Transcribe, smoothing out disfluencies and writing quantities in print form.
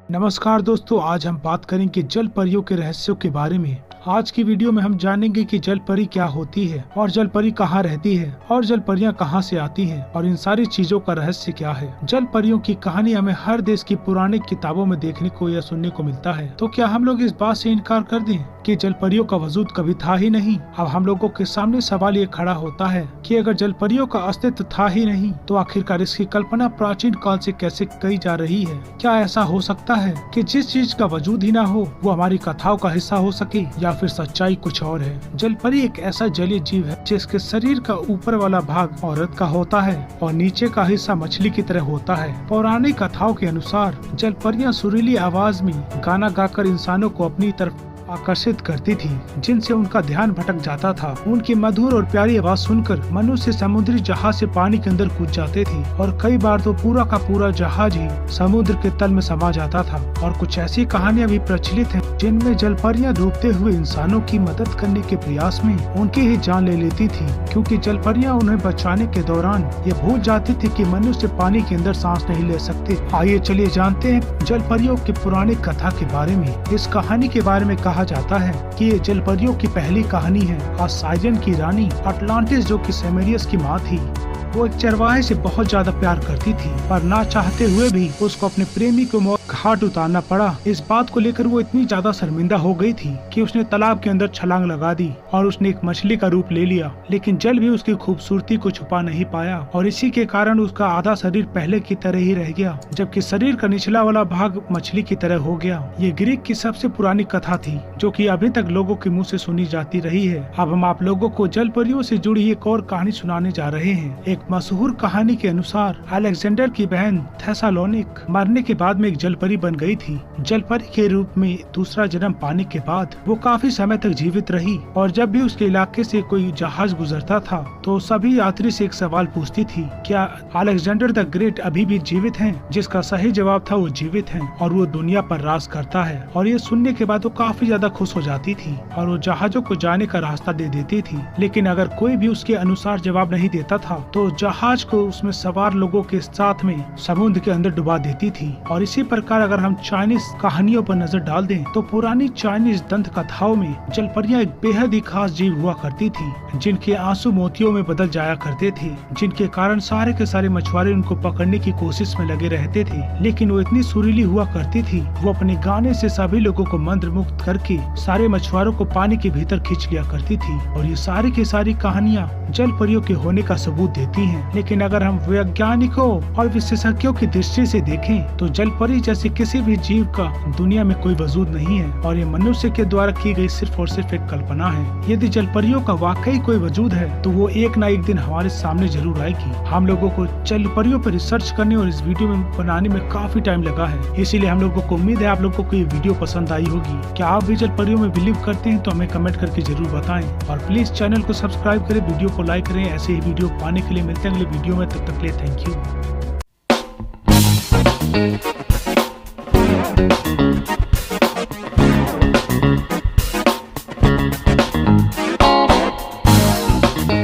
नमस्कार दोस्तों, आज हम बात करेंगे जल परियों के रहस्यों के बारे में। आज की वीडियो में हम जानेंगे कि जल परी क्या होती है और जल परी कहाँ रहती है और जल परियां कहाँ से आती हैं और इन सारी चीजों का रहस्य क्या है। जल परियों की कहानी हमें हर देश की पुरानी किताबों में देखने को या सुनने को मिलता है, तो क्या हम लोग इस बात से इनकार कर दें कि जल परियों का वजूद कभी था ही नहीं। अब हम लोगों के सामने सवाल ये खड़ा होता है कि अगर जल परियों का अस्तित्व था ही नहीं तो आखिरकार इसकी कल्पना प्राचीन काल से कैसे की जा रही है। क्या ऐसा हो सकता है कि जिस चीज का वजूद ही ना हो वो हमारी कथाओं का हिस्सा हो सके, या फिर सच्चाई कुछ और है। जल परी एक ऐसा जलीय जीव है जिसके शरीर का ऊपर वाला भाग औरत का होता है और नीचे का हिस्सा मछली की तरह होता है। पौराणिक कथाओं के अनुसार जल परियां सुरीली आवाज में गाना गाकर इंसानों को अपनी तरफ आकर्षित करती थी, जिनसे उनका ध्यान भटक जाता था। उनकी मधुर और प्यारी आवाज सुनकर मनुष्य समुद्री जहाज से पानी के अंदर कूद जाते थे और कई बार तो पूरा का पूरा जहाज ही समुद्र के तल में समा जाता था। और कुछ ऐसी कहानियां भी प्रचलित हैं जिनमें जल परियां डूबते हुए इंसानों की मदद करने के प्रयास में उनकी ही जान ले लेती थी, क्योंकि जल परियां उन्हें बचाने के दौरान ये भूल जाती थी कि मनुष्य पानी के अंदर सांस नहीं ले सकते। आइए चलिए जानते हैं जल परियों की पुरानी कथा के बारे में। इस कहानी के बारे में कहा जाता है कि ये जल परियों की पहली कहानी है। आसाइजन की रानी अटलांटिस, जो कि सेमेरियस की माँ थी, वो एक चरवाहे से बहुत ज्यादा प्यार करती थी, पर ना चाहते हुए भी उसको अपने प्रेमी को मौत घाट उतारना पड़ा। इस बात को लेकर वो इतनी ज्यादा शर्मिंदा हो गई थी कि उसने तालाब के अंदर छलांग लगा दी और उसने एक मछली का रूप ले लिया, लेकिन जल भी उसकी खूबसूरती को छुपा नहीं पाया और इसी के कारण उसका आधा शरीर पहले की तरह ही रह गया, जबकि शरीर का निचला वाला भाग मछली की तरह हो गया। ये ग्रीक की सबसे पुरानी कथा थी जो कि अभी तक लोगों के मुँह से सुनी जाती रही है। अब हम आप लोगों को जल परियों से जुड़ी एक और कहानी सुनाने जा रहे हैं। एक मशहूर कहानी के अनुसार अलेक्जेंडर की बहन थेसालोनिक मरने के बाद में एक जल परी बन गई थी। जल परी के रूप में दूसरा जन्म पाने के बाद वो काफी समय तक जीवित रही और जब भी उसके इलाके से कोई जहाज गुजरता था तो सभी यात्री से एक सवाल पूछती थी, क्या अलेक्जेंडर द ग्रेट अभी भी जीवित हैं? जिसका सही जवाब था वो जीवित हैं और वो दुनिया पर राज करता है। और ये सुनने के बाद वो काफी ज्यादा खुश हो जाती थी और वो जहाजों को जाने का रास्ता दे देती थी। लेकिन अगर कोई भी उसके अनुसार जवाब नहीं देता था तो जहाज को उसमें सवार लोगों के साथ में समुद्र के अंदर डुबा देती थी। और इसी प्रकार अगर हम चाइनीज कहानियों पर नजर डाल दें तो पुरानी चाइनीज दंत कथाओं में जल परियां एक बेहद ही खास जीव हुआ करती थी, जिनके आंसू मोतियों में बदल जाया करते थे, जिनके कारण सारे के सारे मछुआरे उनको पकड़ने की कोशिश में लगे रहते थे। लेकिन वो इतनी सुरीली हुआ करती थी, वो अपने गाने से सभी लोगों को मंत्रमुग्ध करके सारे मछुआरों को पानी के भीतर खींच लिया करती थी। और ये सारी की सारी कहानियाँ जल परियों के होने का सबूत देती हैं। लेकिन अगर हम वैज्ञानिकों और विशेषज्ञों की दृष्टि से देखें तो जल परी जैसे किसी भी जीव का दुनिया में कोई वजूद नहीं है और ये मनुष्य के द्वारा की गई सिर्फ और सिर्फ एक कल्पना है। यदि जल परियों का वाकई कोई वजूद है तो वो एक ना एक दिन हमारे सामने जरूर आएगी। हम लोगों को जल परियों पर रिसर्च करने और इस वीडियो में बनाने में काफी टाइम लगा है, इसीलिए हम लोगों को उम्मीद है आप लोगों को ये वीडियो पसंद आई होगी। क्या आप भी जल परियों में बिलीव करते हैं तो हमें कमेंट करके जरूर बताएं और प्लीज चैनल को सब्सक्राइब करें, वीडियो को लाइक करें। ऐसे ही वीडियो पाने के लिए मिलते हैं अगले वीडियो में, तब तक के लिए थैंक यू।